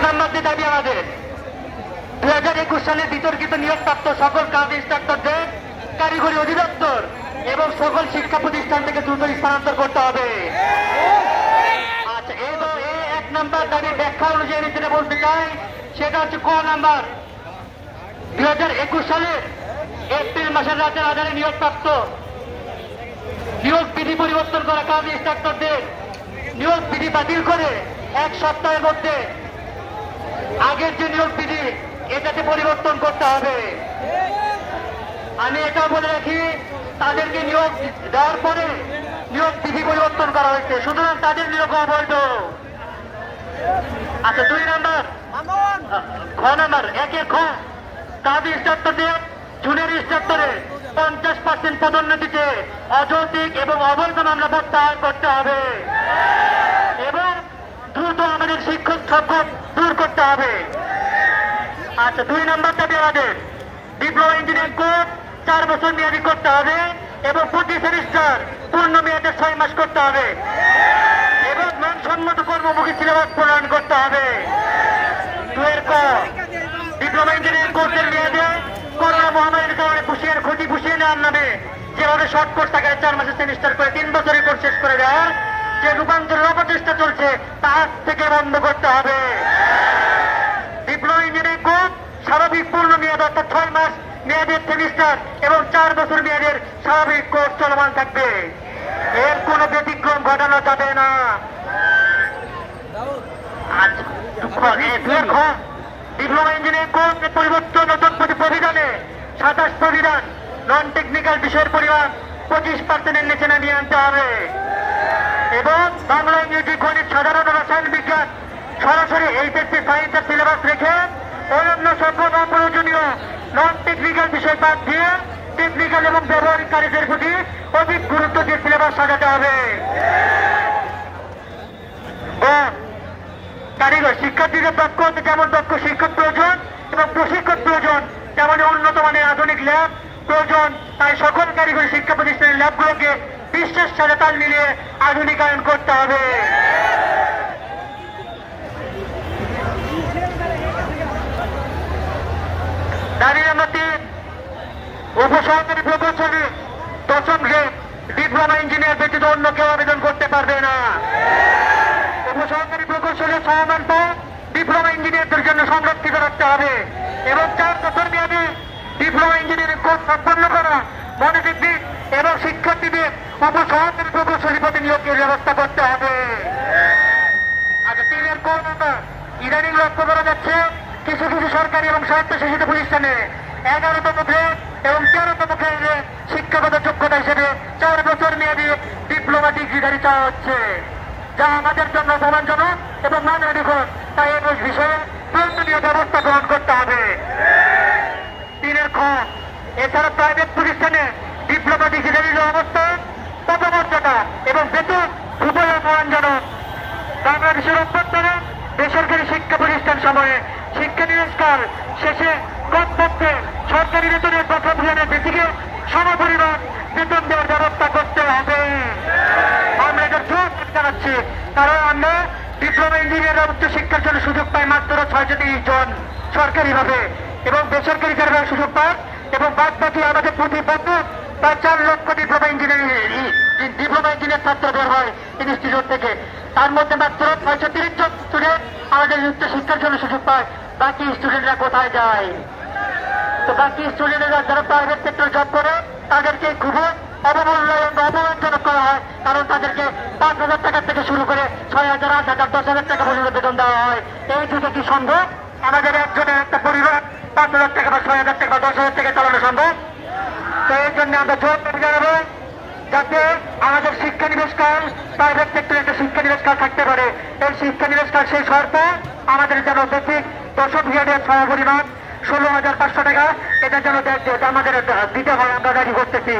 নম্বর যে দাবি আমাদের 2021 সালে বিতর্কিত নিয়োগপ্রাপ্ত সকল কাজ ইন্সট্রাক্টরদের কারিগরি অধিদপ্তর এবং সকল শিক্ষা প্রতিষ্ঠান থেকে দ্রুত স্থানান্তর করতে হবে। আচ্ছা, এই 1 নম্বর দাবির ব্যাখ্যা অনুযায়ী যেটা বলতে চাই সেটা হচ্ছে ক নাম্বার 2021 সালের এপ্রিল মাসের রাতের আধারে নিয়োগপ্রাপ্ত নিয়োগ বিধি পরিবর্তন করা কাজ ইন্সট্রাক্টরদের নিয়োগ বিধি বাতিল করে 1 সপ্তাহের মধ্যে আগের যে নিয়োগ বিধি এটাতে পরিবর্তন করতে হবে। আমি এটাও বলে রাখি, তাদেরকে নিয়োগ দেওয়ার পরে নিয়োগ বিধি পরিবর্তন করা হয়েছে, সুতরাং তাদের নিয়োগ অবৈধ। আচ্ছা, 2 নম্বর খ নাম্বার 1 খ কাজ ইন্সট্রাক্টরদের জুনিয়র ইন্সট্রাক্টরে 50% পদোন্নতিতে অযৌক্তিক এবং অবৈধ মামলা প্রত্যাহার করতে হবে এবং দ্রুত আমাদের শিক্ষক সংকট দূর করতে হবে। আচ্ছা, 2 নম্বর দাবি আমাদের ডিপ্লোমা ইঞ্জিনিয়ারিং কোর্স 4 বছর মেয়াদী করতে হবে এবং প্রতি সেমিস্টার পূর্ণ মেয়াদে 6 মাস করতে হবে এবং মানসম্মত কর্মমুখী সিলেবাস প্রণয়ন করতে হবে। 2 এর ক ডিপ্লোমা ইঞ্জিনিয়ারিং কোর্সের মেয়াদে করোনা মহামারীর কারণে ক্ষতি পুষিয়ে নেওয়ার নামে যেভাবে শর্ট কোর্স থাকে 4 মাসের সেমিস্টার করে 3 বছরের কোর্স শেষ করে দেওয়ার যে রূপান্তরের অপচেষ্টা চলছে তা আজ থেকে বন্ধ করতে হবে। ডিপ্লোমা ইঞ্জিনিয়ারিং কোর্স স্বাভাবিক পূর্ণ মেয়াদ অর্থাৎ 6 মাস মেয়াদের সেমিস্টার এবং 4 বছর মেয়াদের স্বাভাবিক কোর্স চলমান থাকবে, এর কোনো ব্যতিক্রম ঘটানো যাবে না। ডিপ্লোমা ইঞ্জিনিয়ারিং কোর্সের পরিবর্তন নতুন প্রবিধানে 27 প্রবিধান নন টেকনিক্যাল বিষয়ের পরিমাণ 25% এর নিচে নামিয়ে আনতে হবে এবং বাংলা, ইংরেজি, গণিত, সাধারণ রসায়ন বিজ্ঞান সরাসরি এইচএসসি সায়েন্সের সিলেবাস রেখে অন্যান্য সকল অপ্রয়োজনীয় নন টেকনিক্যাল বিষয় বাদ দিয়ে টেকনিক্যাল এবং ব্যবহারিক কাজের প্রতি অধিক গুরুত্ব দিয়ে সিলেবাস সাজাতে হবে। কারিগর শিক্ষার্থীদের দক্ষ হতে যেমন দক্ষ শিক্ষক প্রয়োজন এবং প্রশিক্ষক প্রয়োজন, তেমনি উন্নত মানের আধুনিক ল্যাব প্রয়োজন। তাই সকল কারিগরি শিক্ষা প্রতিষ্ঠানের ল্যাবগুলোকে বিশ্বের সাথে তাল মিলিয়ে আধুনিকায়ন করতে হবে। দাবি নম্বর 3 উপসহকারী প্রকৌশলী 10ম গ্রেড ডিপ্লোমা ইঞ্জিনিয়ার ব্যতীত অন্য কেউ আবেদন করতে পারবে না। উপসহকারী প্রকৌশলী সমান পদ ডিপ্লোমা ইঞ্জিনিয়ারদের জন্য সংরক্ষিত রাখতে হবে এবং 4 বছর মেয়াদী ডিপ্লোমা ইঞ্জিনিয়ারিং কোর্স সম্পন্ন করা মনোযোগবিদ এবং শিক্ষার্থীদের উপসহকারী প্রকৌশলী পদে নিয়োগের ব্যবস্থা করতে হবে। আচ্ছা, 3 এর ক নাম্বার ইদানিং লক্ষ্য করা যাচ্ছে কিছু কিছু সরকারি এবং স্বায়ত্তশাসিত প্রতিষ্ঠানে 11তম গ্রেড এবং 13তম গ্রেডে শিক্ষাগত যোগ্যতা হিসেবে 4 বছর মেয়াদী ডিপ্লোমা ডিগ্রিধারী চাওয়া হচ্ছে, যা আমাদের জন্য অপমানজনক এবং মানবাধিকার। তাই এই বিষয়ে প্রয়োজনীয় ব্যবস্থা গ্রহণ করতে হবে। 3 এর খ এছাড়া প্রাইভেট প্রতিষ্ঠানে ডিপ্লোমা ডিগ্রিধারীর অবস্থা পদমর্যাদা এবং বেতন খুবই অপমানজনক। বাংলাদেশের অভ্যন্তরে বেসরকারি শিক্ষা প্রতিষ্ঠান সময়ে শিক্ষানিবেশকাল শেষে কমপক্ষে সরকারি বেতনের প্রথমের ভিত্তিকে সমপরিমাণ বেতন দেওয়ার ব্যবস্থা করতে হবে। আমরা এটা জোর জানাচ্ছি, কারণ আমরা ডিপ্লোমা ইঞ্জিনিয়াররা উচ্চশিক্ষার জন্য সুযোগ পাই মাত্র 630 জন সরকারিভাবে এবং বেসরকারি যারা সুযোগ পায় এবং বাদ বাকি আমাদের প্রতি বছর প্রায় 4 লক্ষ ডিপ্লোমা ইঞ্জিনিয়ার ছাত্র বের হয় ইনস্টিটিউট থেকে। তার মধ্যে মাত্র 630 জন স্টুডেন্ট আমাদের উচ্চশিক্ষার জন্য সুযোগ পায়। বাকি স্টুডেন্টরা কোথায় যায়? তো বাকি স্টুডেন্টরা যারা প্রাইভেট সেক্টর জব করে তাদেরকে খুব অবমূল্যায়ন বা অপমানজনক করা হয়, কারণ তাদেরকে 5,000 টাকা থেকে শুরু করে 6,000, 8,000, 10,000 টাকা পর্যন্ত বেতন দেওয়া হয়। এই যুগে কি সম্ভব আমাদের একজনের একটা পরিবার 5,000 টাকা বা 6,000 টাকা বা 10,000 টাকা চালানো সম্ভব? তো এই জন্য আমরা জোর দাবি জানাবো যাতে আমাদের শিক্ষানিবেশকাল প্রাইভেট সেক্টরে একটা শিক্ষানিবেশকাল থাকতে পারে। এই শিক্ষানিবেশকাল শেষ হওয়ার পর আমাদের যেন বেসিক 10ম গ্রেডের সমপরিমাণ 16,500 টাকা এটা যেন আমাদের দিতে হয়, আমরা দাবি করতেছি।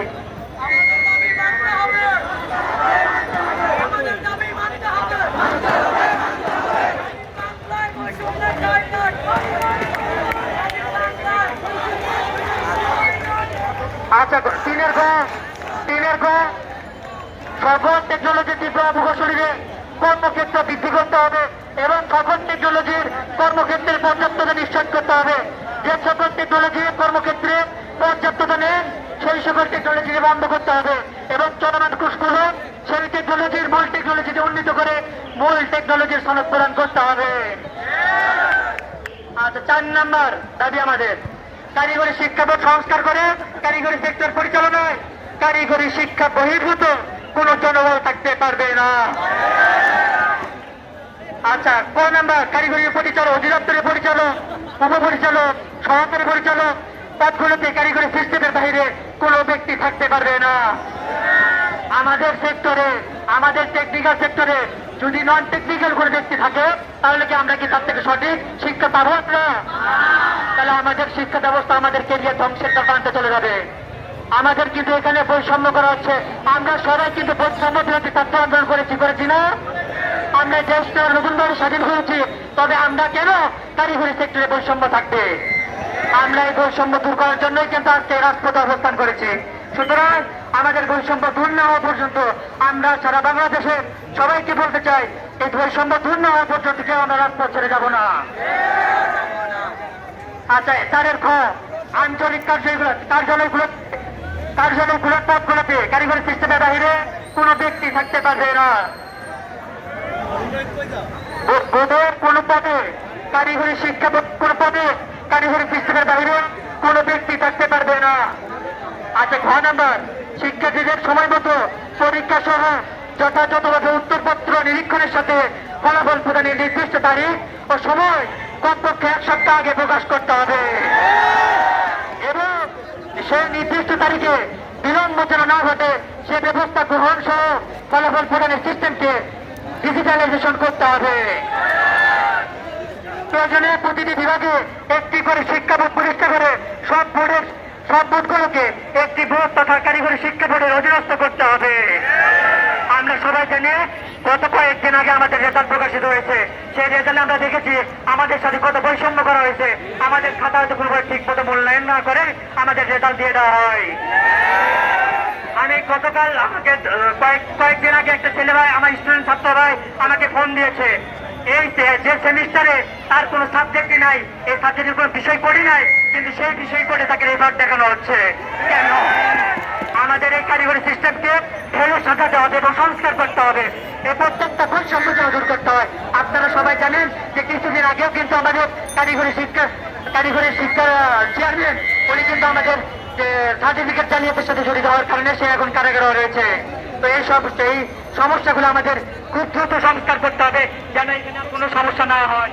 আচ্ছা, 3 এর গ সকল টেকনোলজি ডিপ্লোমা প্রকৌশলীদের কর্মক্ষেত্র বৃদ্ধি করতে হবে এবং সকল টেকনোলজির কর্মক্ষেত্রে পর্যাপ্ততা নিশ্চিত করতে হবে। যে সকল টেকনোলজির কর্মক্ষেত্রে পর্যাপ্ততা নেই সেই সকল টেকনোলজি বন্ধ করতে হবে এবং চলমান কোর্সগুলো সেই টেকনোলজির মূল টেকনোলজিতে উন্নীত করে মূল টেকনোলজির সনদ প্রদান করতে হবে। আচ্ছা, 4 নম্বর দাবি আমাদের কারিগরি শিক্ষা বোর্ড সংস্কার করে কারিগরি সেক্টর পরিচালনায় কারিগরি শিক্ষা বহির্ভূত কোন জনবল থাকতে পারবে না। আচ্ছা, ক নাম্বার কারিগরি পরিচালক অধিদপ্তরের পরিচালক উপপরিচালক সহকারী পরিচালক পদগুলোতে কারিগরি সিস্টেমের বাইরে কোনো ব্যক্তি থাকতে পারবে না। আমাদের সেক্টরে আমাদের টেকনিক্যাল সেক্টরে যদি নন টেকনিক্যাল কোনো ব্যক্তি থাকে তাহলে কি আমরা কি তার থেকে সঠিক শিক্ষা পাবো না? তাহলে আমাদের শিক্ষা ব্যবস্থা আমাদের কেরিয়ার ধ্বংসের প্রান্তে চলে যাবে। আমাদের কিন্তু এখানে বৈষম্য করা হচ্ছে। আমরা সবাই কিন্তু বৈষম্য বিরোধী ছাত্র আন্দোলন করেছি না? আমরা দেশটা নতুনভাবে স্বাধীন হয়েছি, তবে আমরা কেন কারিগরি সেক্টরে বৈষম্য থাকবে? আমরা এই বৈষম্য দূর করার জন্যই কিন্তু আজকে রাজপথে অবস্থান করেছি। সুতরাং আমাদের বৈষম্য দূর না হওয়া পর্যন্ত আমরা সারা বাংলাদেশে সবাইকে বলতে চাই, এই বৈষম্য দূর না হওয়া পর্যন্ত কেউ আমরা রাজপথ ছেড়ে যাব না। আচ্ছা, 4 খ আঞ্চলিক কার্যালয়গুলোর পদগুলোতে কারিগরি সিস্টেমের বাইরে কোনো ব্যক্তি থাকতে পারবে না। বোর্ডের কোন পদে কারিগরি শিক্ষা কোন পদে কারিগরি সিস্টেমের বাইরে কোনো ব্যক্তি থাকতে পারবে না। আচ্ছা, ঘ নাম্বার শিক্ষার্থীদের সময় মতো পরীক্ষা সহ যথাযথভাবে উত্তরপত্র নিরীক্ষণের সাথে ফলাফল প্রদানের নির্দিষ্ট তারিখ ও সময় কমপক্ষে 1 সপ্তাহ আগে প্রকাশ করতে হবে এবং সেই নির্দিষ্ট তারিখে বিলম্ব যেন না ঘটে সে ব্যবস্থা গ্রহণ সহ ফলাফল প্রদানের সিস্টেমকে ডিজিটালাইজেশন করতে হবে। প্রয়োজনে প্রতিটি বিভাগে একটি করে শিক্ষা বোর্ড প্রতিষ্ঠা করে সব বোর্ডগুলোকে একটি বোর্ড তথা কারিগরি শিক্ষা বোর্ডের অধীনস্থ করতে হবে। আমরা সবাই জানি গত কয়েকদিন আগে আমাদের রেজাল্ট প্রকাশিত হয়েছে। সেই রেজাল্টে আমরা দেখেছি আমাদের সাথে কত বৈষম্য করা হয়েছে। আমাদের খাতা হয়তো কোনো ঠিক মতো মূল্যায়ন না করে আমাদের রেজাল্ট দিয়ে দেওয়া হয়। আমি গতকাল আমাকে কয়েকদিন আগে একটা ছেলে ভাই আমার স্টুডেন্ট ছাত্র ভাই আমাকে ফোন দিয়েছে, এই যে সেমিস্টারে তার কোনো সাবজেক্টই নাই, এই সাবজেক্টের কোনো বিষয় পড়ি নাই, কিন্তু সেই বিষয় পড়ে তাকে রেজাল্ট দেখানো হচ্ছে। কেন? আমাদের এই কারিগরি সিস্টেমকে ঢেলে সাজাতে হবে এবং সংস্কার করতে হবে। এই প্রত্যেকটা বৈষম্য দূর করতে হয়। আপনারা সবাই জানেন যে কিছুদিন আগেও কিন্তু আমাদের কারিগরি শিক্ষার চেয়ারম্যান উনি কিন্তু আমাদের যে সার্টিফিকেট জালিয়াতির সাথে জড়িত হওয়ার কারণে সে এখন কারাগারে রয়েছে। তো এই সমস্যাগুলো আমাদের খুব দ্রুত সংস্কার করতে হবে যেন এখানে কোনো সমস্যা না হয়।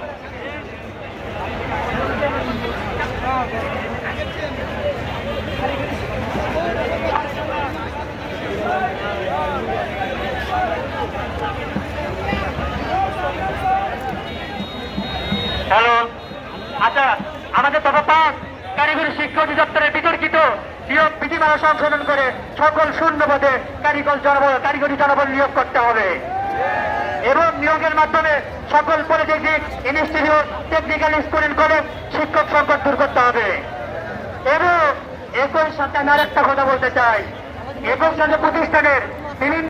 হ্যালো, আচ্ছা, আমাদের দফা 5 কারিগরি শিক্ষা অধিদপ্তরের বিতর্কিত নিয়োগ বিধিমালা সংশোধন করে সকল শূন্য পদে কারিগরি জনবল নিয়োগ করতে হবে এবং নিয়োগের মাধ্যমে সকল polytechnic institute technical school and college শিক্ষক সংকট দূর করতে হবে। এবং একই সাথে আমি আরেকটা কথা বলতে চাই, একই সাথে প্রতিষ্ঠানের বিভিন্ন